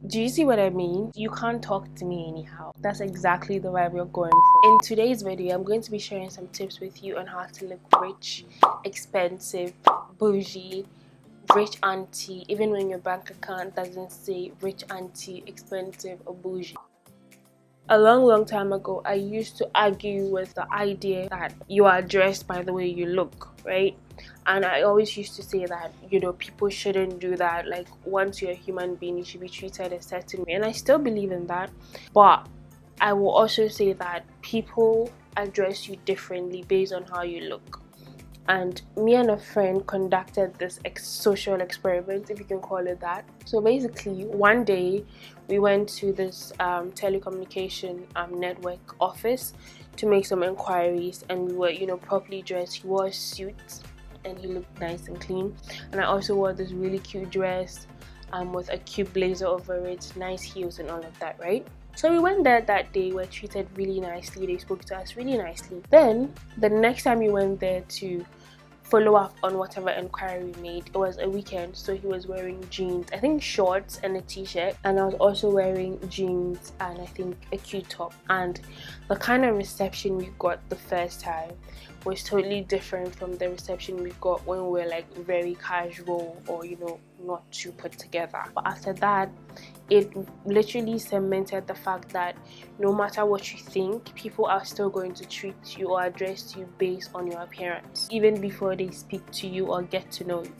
Do you see what I mean? You can't talk to me anyhow. That's exactly the vibe we're going for. In today's video, I'm going to be sharing some tips with you on how to look rich, expensive, bougie, rich auntie, even when your bank account doesn't say rich auntie, expensive, or bougie. A long time ago, I used to argue with the idea that you are dressed by the way you look, right? And I always used to say that, you know, people shouldn't do that. Like, once you're a human being, you should be treated a certain way. And I still believe in that. But I will also say that people address you differently based on how you look. And me and a friend conducted this social experiment, if you can call it that. So basically, one day we went to this telecommunication network office to make some inquiries, and we were, you know, properly dressed. He wore a suit and he looked nice and clean, and I also wore this really cute dress with a cute blazer over it, nice heels and all of that, right? So we went there that day, we were treated really nicely, they spoke to us really nicely. Then the next time we went there to follow up on whatever inquiry we made, it was a weekend, so he was wearing jeans, I think shorts and a t-shirt, and I was also wearing jeans and I think a cute top. And the kind of reception we got the first time was totally different from the reception we got when we were like very casual or, you know, not too put together. But after that, it literally cemented the fact that no matter what you think, people are still going to treat you or address you based on your appearance, even before they speak to you or get to know you.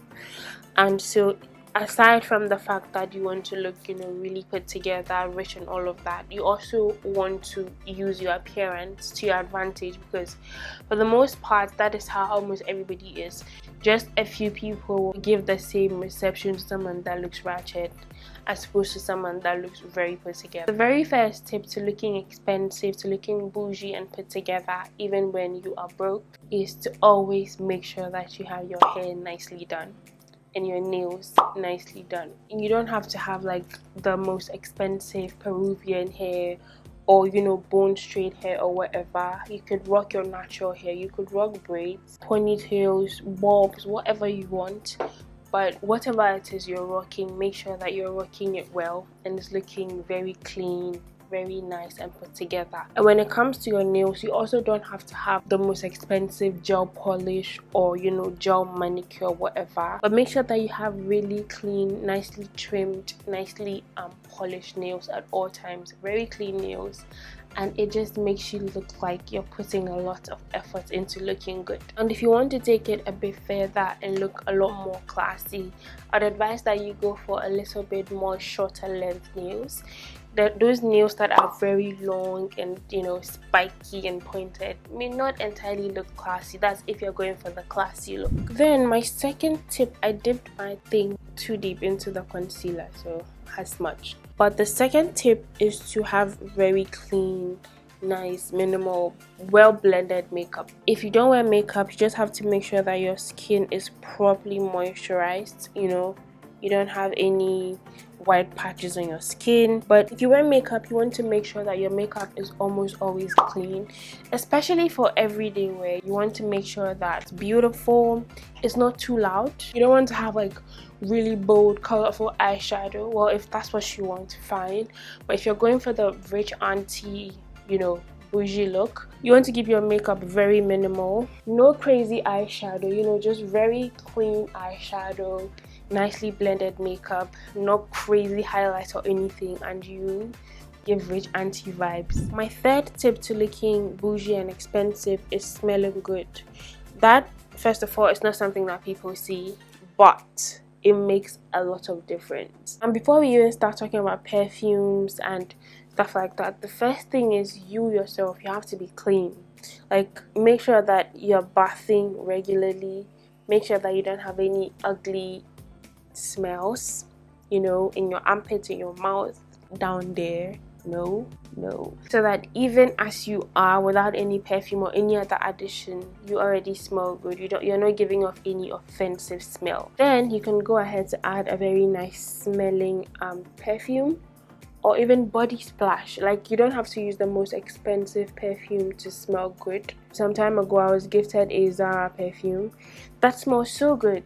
And so aside from the fact that you want to look, you know, really put together, rich and all of that, you also want to use your appearance to your advantage, because for the most part that is how almost everybody is. Just a few people will give the same reception to someone that looks ratchet as opposed to someone that looks very put together. The very first tip to looking expensive, to looking bougie and put together even when you are broke, is to always make sure that you have your hair nicely done and your nails nicely done. And you don't have to have like the most expensive Peruvian hair or, you know, bone straight hair or whatever. You could rock your natural hair, you could rock braids, ponytails, bobs, whatever you want. But whatever it is you're rocking, make sure that you're rocking it well and it's looking very clean, very nice and put together. And when it comes to your nails, you also don't have to have the most expensive gel polish or, you know, gel manicure, whatever, but make sure that you have really clean, nicely trimmed, nicely polished nails at all times, very clean nails, and it just makes you look like you're putting a lot of effort into looking good. And if you want to take it a bit further and look a lot more classy, I'd advise that you go for a little bit more shorter length nails. Those nails that are very long and, you know, spiky and pointed may not entirely look classy. That's if you're going for the classy look. Then my second tip, I dipped my thing too deep into the concealer, so has smudged. But the second tip is to have very clean, nice, minimal, well blended makeup. If you don't wear makeup, you just have to make sure that your skin is properly moisturized, you know, you don't have any white patches on your skin. But if you wear makeup, you want to make sure that your makeup is almost always clean, especially for everyday wear. You want to make sure that it's beautiful, it's not too loud. You don't want to have like really bold, colorful eyeshadow. Well, if that's what you want, fine. But if you're going for the rich auntie, you know, bougie look, you want to keep your makeup very minimal. No crazy eyeshadow, you know, just very clean eyeshadow, nicely blended makeup, not crazy highlights or anything, and you give rich auntie vibes. My third tip to looking bougie and expensive is smelling good. That, first of all, it's not something that people see, but it makes a lot of difference. And before we even start talking about perfumes and stuff like that, the first thing is you yourself, you have to be clean. Like, make sure that you're bathing regularly, make sure that you don't have any ugly smells, you know, in your armpits, in your mouth, down there. No, so that even as you are without any perfume or any other addition, you already smell good. You're not giving off any offensive smell. Then you can go ahead to add a very nice smelling perfume or even body splash. Like, you don't have to use the most expensive perfume to smell good. Some time ago I was gifted a Zara perfume that smells so good,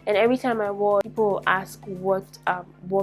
and every time I wore, people ask what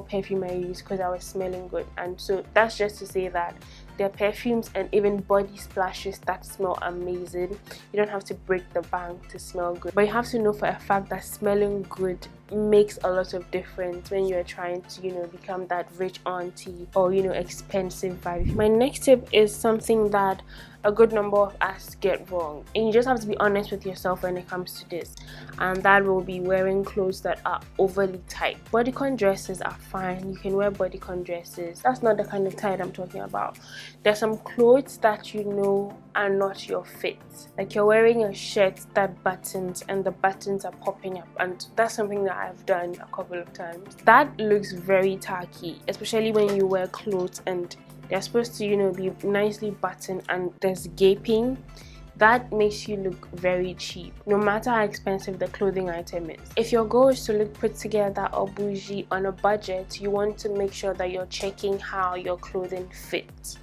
perfume I use because I was smelling good. And so that's just to say that there are perfumes and even body splashes that smell amazing. You don't have to break the bank to smell good, but you have to know for a fact that smelling good makes a lot of difference when you're trying to, you know, become that rich auntie or, you know, expensive vibe. My next tip is something that a good number of us get wrong, and you just have to be honest with yourself when it comes to this, and that will be wearing clothes that are overly tight. Bodycon dresses are fine, you can wear bodycon dresses. That's not the kind of tight I'm talking about. There's some clothes that you know are not your fit, like you're wearing a shirt that buttons and the buttons are popping up, and that's something that I've done a couple of times. That looks very tacky, especially when you wear clothes and they're supposed to, you know, be nicely buttoned and there's gaping. That makes you look very cheap, no matter how expensive the clothing item is. If your goal is to look put together or bougie on a budget, you want to make sure that you're checking how your clothing fits.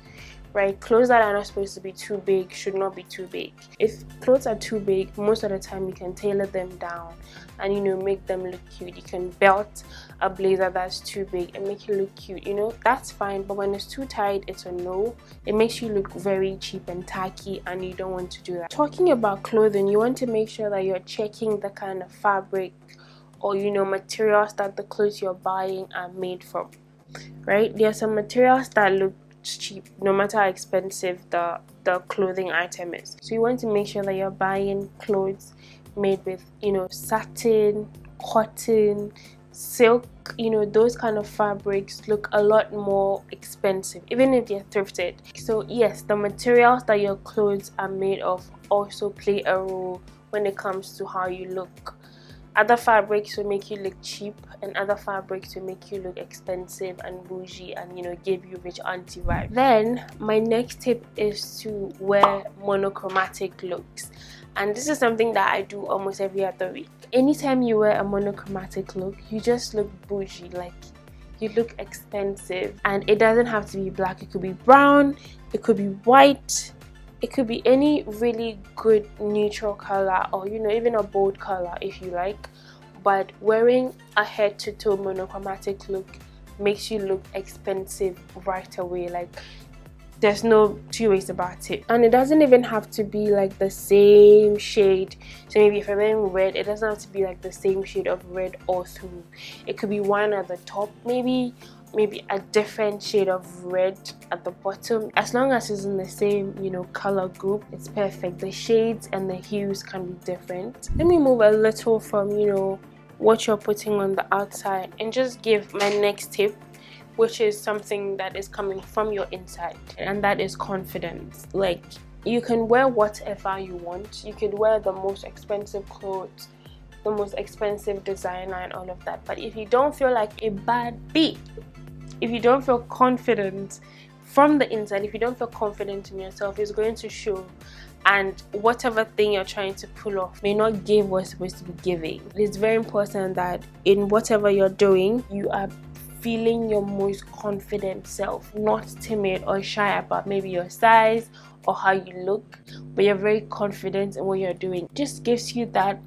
Right? Clothes that are not supposed to be too big should not be too big. If clothes are too big, most of the time you can tailor them down and, you know, make them look cute. You can belt a blazer that's too big and make you look cute, you know, that's fine. But when it's too tight, it's a no. It makes you look very cheap and tacky, and you don't want to do that. Talking about clothing, you want to make sure that you're checking the kind of fabric or, you know, materials that the clothes you're buying are made from. Right? There are some materials that look cheap no matter how expensive the clothing item is. So you want to make sure that you're buying clothes made with, you know, satin, cotton, silk, you know, those kind of fabrics look a lot more expensive even if they're thrifted. So yes, the materials that your clothes are made of also play a role when it comes to how you look. Other fabrics will make you look cheap, and other fabrics will make you look expensive and bougie and, you know, give you rich auntie vibe. Then my next tip is to wear monochromatic looks, and this is something that I do almost every other week. Anytime you wear a monochromatic look, you just look bougie, like you look expensive. And it doesn't have to be black, it could be brown, it could be white, it could be any really good neutral color, or, you know, even a bold color if you like. But wearing a head-to-toe monochromatic look makes you look expensive right away. Like, there's no two ways about it. And it doesn't even have to be like the same shade. So maybe if you're wearing red, it doesn't have to be like the same shade of red all through. It could be one at the top, maybe a different shade of red at the bottom. As long as it's in the same, you know, color group, it's perfect. The shades and the hues can be different. Let me move a little from, you know, what you're putting on the outside and just give my next tip, which is something that is coming from your inside, and that is confidence. Like, you can wear whatever you want. You could wear the most expensive clothes, the most expensive designer and all of that, but if you don't feel like a bad bee, if you don't feel confident from the inside, if you don't feel confident in yourself, it's going to show, and whatever thing you're trying to pull off may not give what's supposed to be giving. It's very important that in whatever you're doing, you are feeling your most confident self, not timid or shy about maybe your size or how you look, but you're very confident in what you're doing. It just gives you that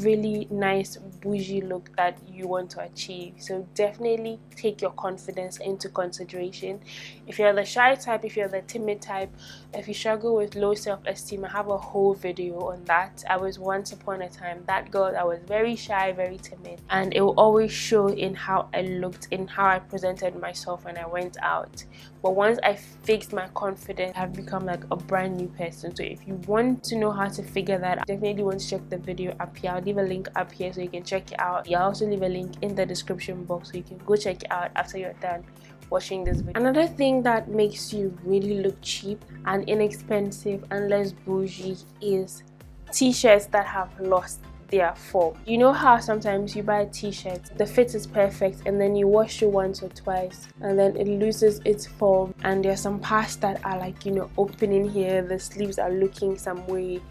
really nice bougie look that you want to achieve. So definitely take your confidence into consideration. If you're the shy type, if you're the timid type, if you struggle with low self-esteem, I have a whole video on that. I was once upon a time that girl that was very shy, very timid, and it will always show in how I looked, in how I presented myself when I went out. But once I fixed my confidence, I've become like a brand new person. So if you want to know how to figure that out, definitely want to check the video up here. I'll leave a link up here so you can check it out. I'll also leave a link in the description box so you can go check it out after you're done watching this video. Another thing that makes you really look cheap and inexpensive and less bougie is t-shirts that have lost their form. You know how sometimes you buy a t-shirt, the fit is perfect, and then you wash it once or twice and then it loses its form, and there's some parts that are like, you know, opening here, the sleeves are looking some way,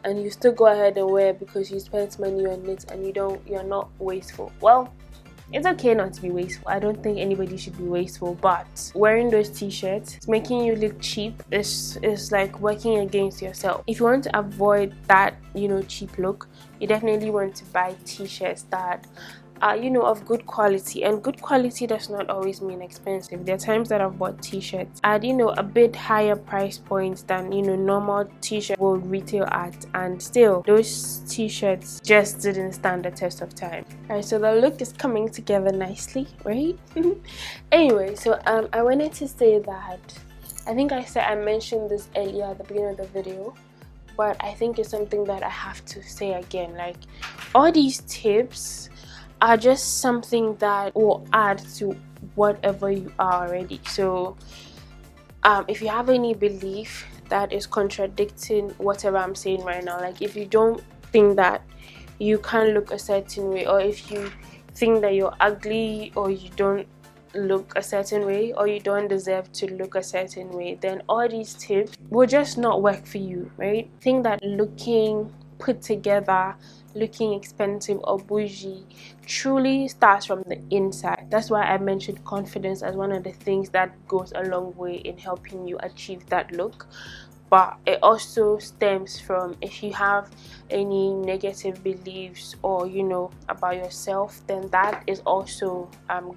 and you still go ahead and wear because you spent money on it and you're not wasteful. Well, It's okay not to be wasteful. I don't think anybody should be wasteful, but wearing those t-shirts, it's making you look cheap. It's like working against yourself. If you want to avoid that, you know, cheap look, you definitely want to buy t-shirts that are, you know, of good quality. And good quality does not always mean expensive. There are times that I've bought t-shirts at, you know, a bit higher price points than, you know, normal t-shirt will retail at, and still those t-shirts just didn't stand the test of time. Alright, so the look is coming together nicely, right? Anyway, so I wanted to say that I think I mentioned this earlier at the beginning of the video, but I think it's something that I have to say again. Like, all these tips are just something that will add to whatever you are already. So if you have any belief that is contradicting whatever I'm saying right now, like if you don't think that you can look a certain way, or if you think that you're ugly, or you don't look a certain way, or you don't deserve to look a certain way, then all these tips will just not work for you, right? Think that looking put together, looking expensive or bougie truly starts from the inside. That's why I mentioned confidence as one of the things that goes a long way in helping you achieve that look. But it also stems from, if you have any negative beliefs, or you know, about yourself, then that is also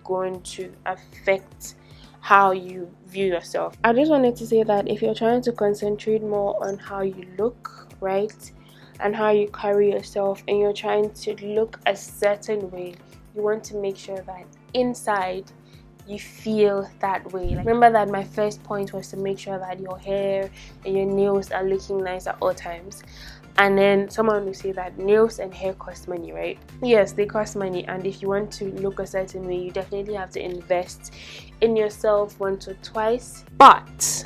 going to affect how you view yourself. I just wanted to say that if you're trying to concentrate more on how you look, right, and how you carry yourself, and you're trying to look a certain way, you want to make sure that inside you feel that way. Like, remember that my first point was to make sure that your hair and your nails are looking nice at all times. And then someone will say that nails and hair cost money, right? Yes, they cost money, and if you want to look a certain way, you definitely have to invest in yourself once or twice. But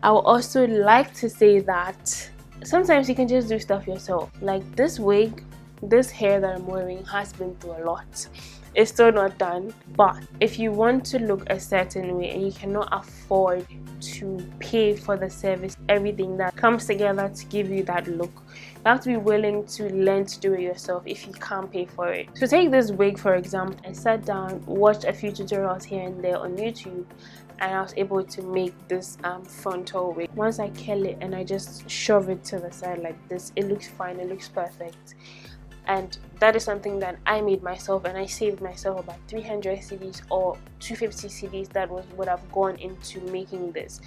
I would also like to say that sometimes you can just do stuff yourself. Like this wig, this hair that I'm wearing has been through a lot. It's still not done, but if you want to look a certain way and you cannot afford to pay for the service, everything that comes together to give you that look, you have to be willing to learn to do it yourself if you can't pay for it. So take this wig for example. I sat down, watched a few tutorials here and there on YouTube, and I was able to make this frontal wig. Once I curl it and I just shove it to the side like this, it looks fine, it looks perfect. And that is something that I made myself, and I saved myself about 300 cedis or 250 cedis. That was what I've gone into making this.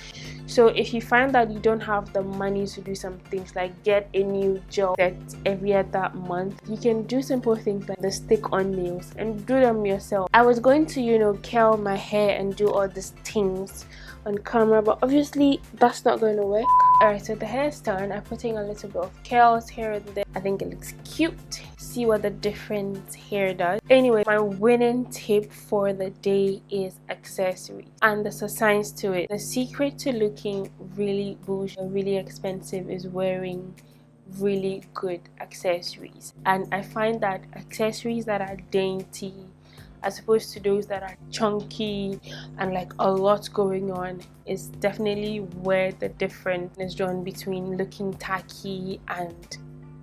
So if you find that you don't have the money to do some things like get a new gel set every other month, you can do simple things like the stick-on nails and do them yourself. I was going to, you know, curl my hair and do all these things on camera, but obviously that's not going to work. Alright, so the hair's done. I'm putting a little bit of curls here and there. I think it looks cute. See what the different hair does. Anyway, my winning tip for the day is accessories, and there's a science to it. The secret to looking really bougie or really expensive is wearing really good accessories. And I find that accessories that are dainty as opposed to those that are chunky and like a lot going on is definitely where the difference is drawn between looking tacky and,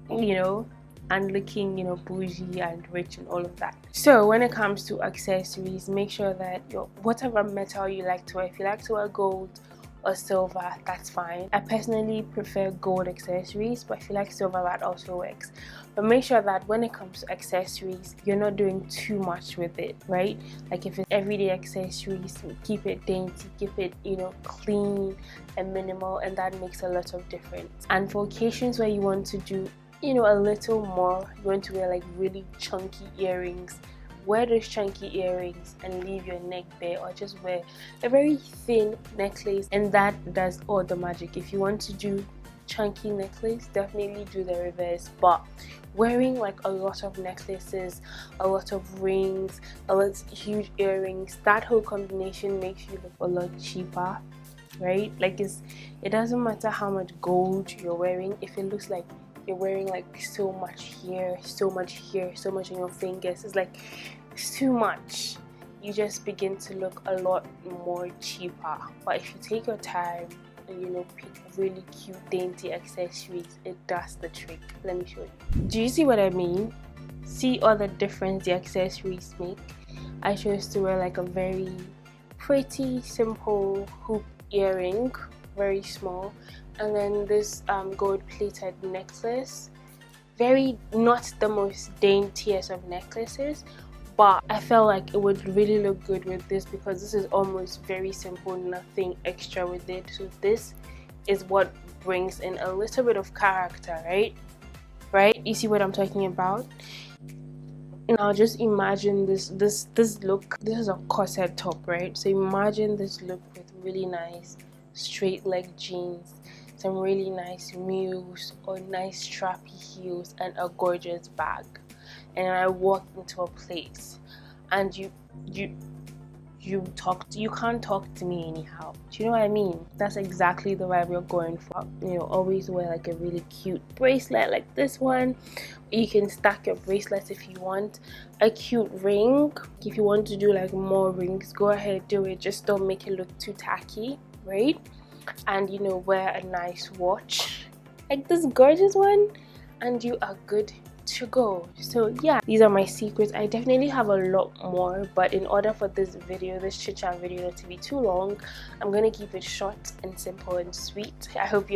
you know, and looking, you know, bougie and rich and all of that. So when it comes to accessories, make sure that your whatever metal you like to wear, if you like to wear gold or silver, that's fine. I personally prefer gold accessories, but if you like silver, that also works. But make sure that when it comes to accessories, you're not doing too much with it, right? Like if it's everyday accessories, keep it dainty, keep it, you know, clean and minimal, and that makes a lot of difference. And for occasions where you want to do, you know, a little more, you want to wear like really chunky earrings, wear those chunky earrings and leave your neck bare, or just wear a very thin necklace, and that does all the magic. If you want to do chunky necklace, definitely do the reverse. But wearing like a lot of necklaces, a lot of rings, a lot of huge earrings, that whole combination makes you look a lot cheaper, right? Like it doesn't matter how much gold you're wearing, if it looks like you're wearing like so much here, so much here, so much on your fingers, it's like it's too much. You just begin to look a lot more cheaper. But if you take your time and, you know, pick really cute dainty accessories, it does the trick. Let me show you. Do you see what I mean? See all the difference the accessories make? I chose to wear like a very pretty simple hoop earring, very small, and then this gold plated necklace. Very not the most daintiest of necklaces, but I felt like it would really look good with this because this is almost very simple, nothing extra with it. So this is what brings in a little bit of character, right? You see what I'm talking about? Now just imagine this look. This is a corset top, right? So imagine this look with really nice straight leg jeans, some really nice mules or nice strappy heels, and a gorgeous bag. And I walked into a place and you can't talk to me anyhow. Do you know what I mean? That's exactly the vibe you're going for. You know, always wear like a really cute bracelet like this one. You can stack your bracelets if you want. A cute ring. If you want to do like more rings, go ahead, do it. Just don't make it look too tacky, right? And you know, wear a nice watch like this gorgeous one, and you are good to go. So yeah, these are my secrets. I definitely have a lot more, but in order for this chit chat video not to be too long, I'm gonna keep it short and simple and sweet. I hope you